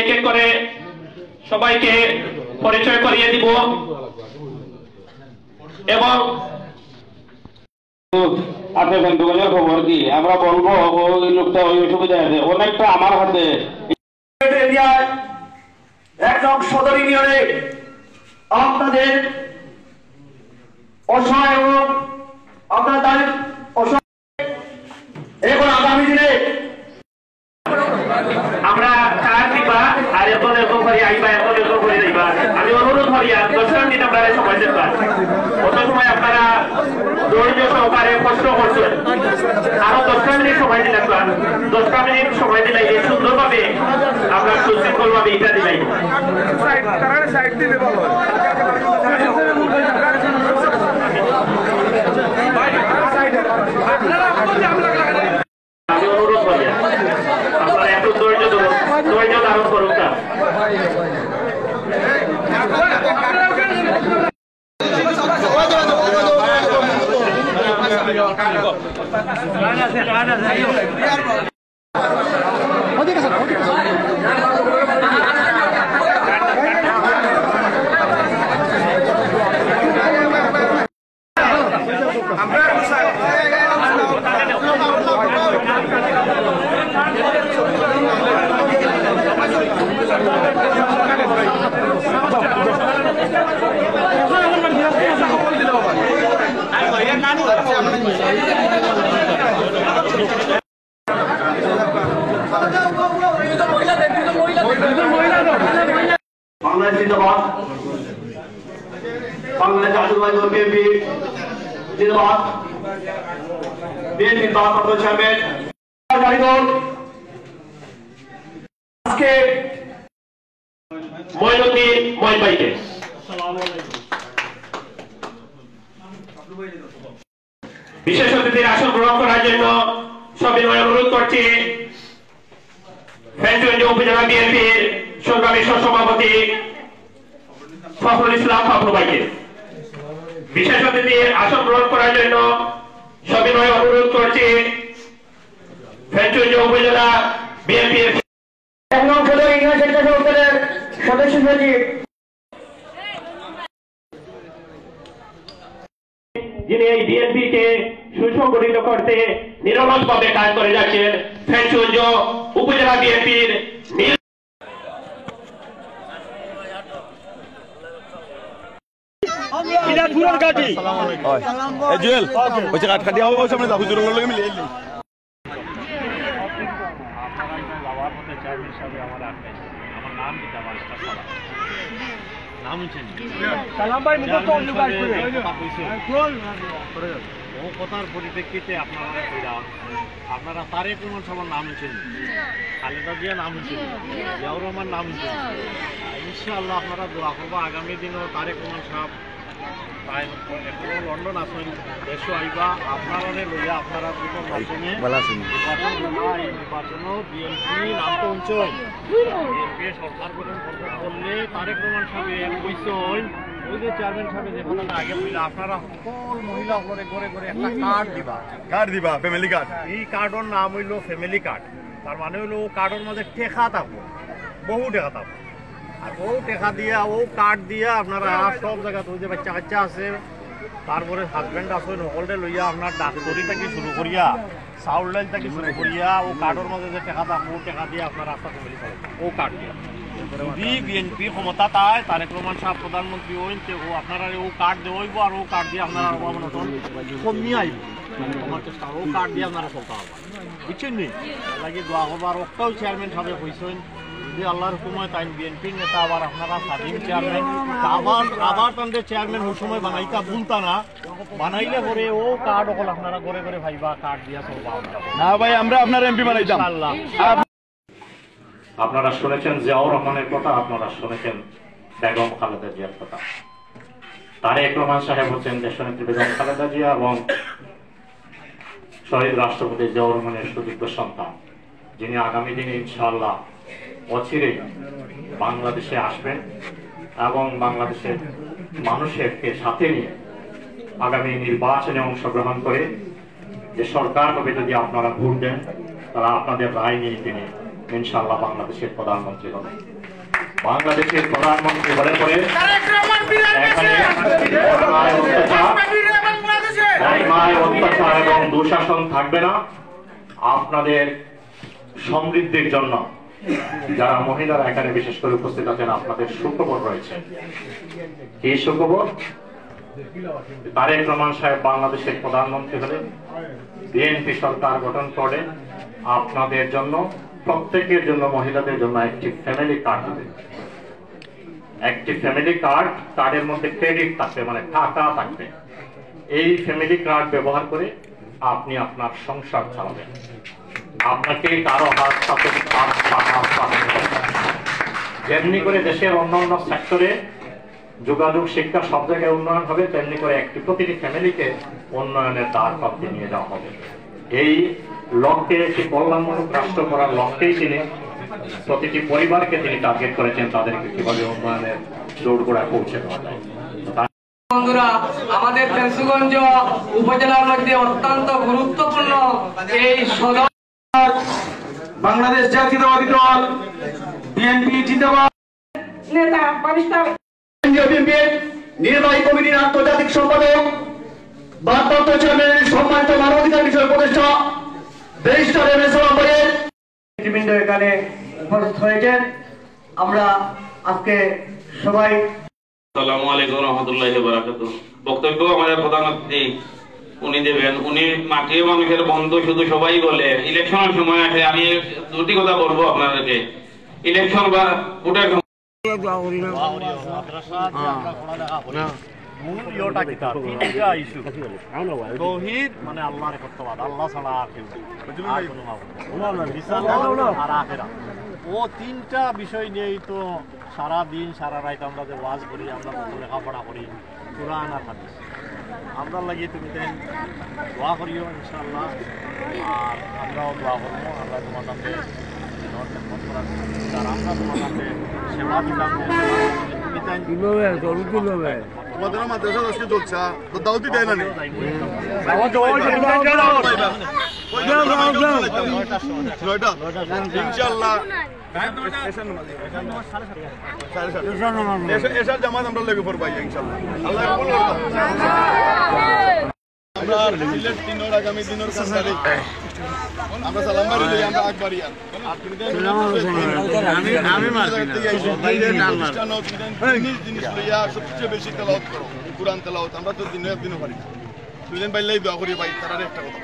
এক এক করে সবাইকে পরিচয় করিয়ে দিব এবং আপনার বন্ধুগণের খবর কি আমরা বলবো ওই লোকটা ওই সুবিধা আছে অনেকটা আমার হাতে একদম সদর ইউনিয়নে আপনাদের অসহায় এবং আপনাদের এখন আগামী দিনে আমরা কার দিবা আর এখন এরকম করে আইবা এখন এরকম করে যাইবা আমি অনুরোধ করি আর 10 মিনিট আপনারা সময় দেবা কত সময় আপনারা ধৈর্য সহকারে কষ্ট করছেন আরো 10 মিনিট সময় দিলে 10 মিনিট সময় দিলে এই সুন্দরভাবে আমরা সুশৃঙ্খলভাবে এটা দিলাই সাইড দিলে ভালো আমি অনুরোধ করি আপনারা একটু ধৈর্য ধারণ করুন না বাংলাদেশ জিন্দাবাদ বাংলাদেশ জাতীয়তাবাদী দল বিএনপি জিন্দাবাদ বিএনপির ভারপ্রাপ্ত চেয়ারম্যান আজকে মঈনুদ্দিন মঈন ভাইকে বিশেষ অতিথির আসন গ্রহণ করার জন্য সবিনয় অনুরোধ করছি ফেঞ্চুগঞ্জ উপজেলা বিএনপির সংগ্রামী সহসভাপতি ফখরুল ইসলাম ফখরু ভাইকে বিশেষ অতিথির আসন গ্রহণ করার জন্য সবিনয় অনুরোধ করছি ফেঞ্চুগঞ্জ উপজেলা বিএনপির সদস্য সচিব যিনি এই বিএনপি কে সুসংগঠিত করতে নিরলসভাবে কাজ করে যাচ্ছেন ফেঞ্চুগঞ্জ উপজেলা বিএনপির কথার পরিপ্রেক্ষিতে আপনারা তারেক রহমান সবার নাম হয়েছেন, খালেদা জিয়া নাম হয়েছেন, জিয়াউর রহমান নাম হয়েছেন। ইনশাআল্লাহ আপনারা দোয়া করবো আগামী দিনও তারেক রহমান সাহেব এখনো লন্ডন আসেন, দেশও আইবা আপনারা লইয়া আপনারা নির্বাচনও বিএনপি নাম তো অঞ্চল বিএনপি সরকার গঠন করলে তারেক রহমান সাহেব কইছেন ওই যে চেয়ারম্যান সাহেব যে কথাটা আগে বললে আপনারা সকল মহিলা ঘরে ঘরে ঘরে একটা কার্ড দিবা ফ্যামিলি কার্ড। এই কার্ডের নাম হইল ফ্যামিলি কার্ড। তার মানে হইল ও কার্ডের মধ্যে টেকা থাকবো, বহু টেকা থাকবো। আর ও টেকা দিয়া ও কার্ড দিয়া আপনারা সব জায়গাতে ওই যে বাচ্চা কাচ্চা আছে, তারপরে হাজব্যান্ড আছে, সকলটা লইয়া আপনার ডাক্তারি থেকে শুরু করিয়া চাউল ডাইল থেকে শুরু করিয়া ও কার্ডের মধ্যে যে টেকা থাকবো ও টেকা দিয়ে আপনারা রাস্তা ফ্যামিলি করেন ও কার্ড দিয়া। যদি বিএনপি ক্ষমতা তাই তারেক রহমান সাহেব প্রধানমন্ত্রী হইন ও আপনারা ও কার্ড দেওয়াইব আর ও কার্ড দিয়ে আপনারা অবনতন কমিয়ে আইব আমার চেষ্টা ও কার্ড দিয়ে আপনারা চলতে হবে, বুঝছেন নি? লাগে দোয়া হবার ওটাও চেয়ারম্যান সাহেব হয়েছেন যদি আল্লাহর হুকুমে তাই বিএনপির নেতা আবার আপনারা স্বাধীন চেয়ারম্যান আবার তাদের চেয়ারম্যান ওই সময় বানাইতা ভুলতা না, বানাইলে পরে ও কার্ড অকল আপনারা ঘরে ঘরে ভাইবা কার্ড দিয়া চলবা না ভাই আমরা আপনার এমপি বানাইতাম। আল্লাহ আপনারা শুনেছেন জিয়াউর রহমানের কথা, আপনারা শুনেছেন বেগম খালেদা জিয়ার কথা। তারেক রহমান সাহেব হচ্ছেন দেশনেত্রী বেগম খালেদা জিয়া এবং শহীদ রাষ্ট্রপতি জিয়াউর রহমানের সুযোগ্য সন্তান, যিনি আগামী দিনে ইনশাআল্লাহ অচিরেই বাংলাদেশে আসবেন এবং বাংলাদেশের মানুষকে সাথে নিয়ে আগামী নির্বাচনে অংশগ্রহণ করে যে সরকার হবে যদি আপনারা ভোট দেন তারা আপনাদের রায় নিয়ে তিনি ইনশাআল্লাহ বাংলাদেশের প্রধানমন্ত্রী হবে। বাংলাদেশের প্রধানমন্ত্রী হলে পরে অন্যায় অত্যাচার এবং দুঃশাসন থাকবে না। আপনাদের সমৃদ্ধির জন্য যারা মহিলারা এখানে বিশেষ করে উপস্থিত আছেন, আপনাদের সুখবর রয়েছে। এই সুখবর, তারেক রহমান সাহেব বাংলাদেশের প্রধানমন্ত্রী হলে বিএনপি সরকার গঠন করে আপনাদের জন্য, প্রত্যেকের জন্য, মহিলাদের জন্য একটি ফ্যামিলি কার্ড দেবে। একটি ফ্যামিলি কার্ড, কার্ডের মধ্যে ক্রেডিট থাকবে, মানে টাকা থাকবে। এই ফ্যামিলি কার্ড ব্যবহার করে আপনি আপনার সংসার চালাবেন। আপনাকে কারো হাত যেমনি করে দেশের অন্যান্য সেক্টরে যোগাযোগ, শিক্ষা সব জায়গায় উন্নয়ন হবে, তেমনি করে প্রতিটি ফ্যামিলিকে উন্নয়নের দ্বার প্রান্তে নিয়ে যাওয়া হবে। এই লক্ষ্যে, একটি কল্যাণমূলক রাষ্ট্র করার লক্ষ্যেই তিনি প্রতিটি পরিবারকে তিনি টার্গেট করেছেন, তাদেরকে কিভাবে উন্নয়নের দৌড়গোড়ায় পৌঁছে দেওয়া যায়। বন্ধুরা, আমাদের ফেন্সুগঞ্জ উপজেলার মধ্যে অত্যন্ত গুরুত্বপূর্ণ এই সদর বাংলাদেশ জাতীয়তাবাদী দল বিএনপি জিন্দাবাদ নেতা ব্যারিস্টার নির্বাহী কমিটির আন্তর্জাতিক সম্পাদক, ভারপ্রাপ্ত চেয়ারম্যানের সম্মানিত মানবাধিকার বিষয়ক উপদেষ্টা ব্যারিস্টার এম.এস. আলমগীর নেতৃবৃন্দ এখানে উপস্থিত হয়েছেন। আমরা আজকে সবাই আসসালামু আলাইকুম রহমতুল্লাহি ওয়া বারাকাতুহু। বক্তব্য আমাদের প্রধান অতিথি উনি দেবেন। উনি মাটির মানুষের বন্ধু, শুধু সবাই বলে ইলেকশনের সময় আসে। আমি দুটি কথা বলবো আপনাদেরকে। ইলেকশন বা ভোটের তৌহিদ মানে আল্লাহর কর্তব্য, আল্লাহ ছাড়া আর কেউ নেই। আর আখেরাত, ও তিনটা বিষয় নিয়েই তো সারা দিন সারা রাত আমরা যে ওয়াজ করি, আমরা কত লেখাপড়া করি, কোরআন আর হাদিস। আমরা লাগিয়ে তুমি দোয়া করিও ইনশাআল্লাহ, আর আমরাও দোয়া করবো। আমরা তোমার কাছে আমরা তোমার কাছে সেবা দিতাম, তোমাদের মাদ্রাসা আজকে চলছে, তো দাওয়াতি দেয় না ইনশাআল্লাহ। এসার জামাত আমরা লেগে পড়বো ইনশাআল্লাহ। আল্লাহ কবুল করুন। আমরা সিলেট 3 আগামী দিনের কাছে আমরা সালাম বাড়ি লই, আমরা আকবারি আর জিনিস লইয়া সবচেয়ে বেশি তেলাওয়াত করো, কুরআন তেলাওয়াত। আমরা তো দিনে একদিনও পারি না। সুইলেন ভাই লাই দোয়া করি ভাই, তার একটা কথা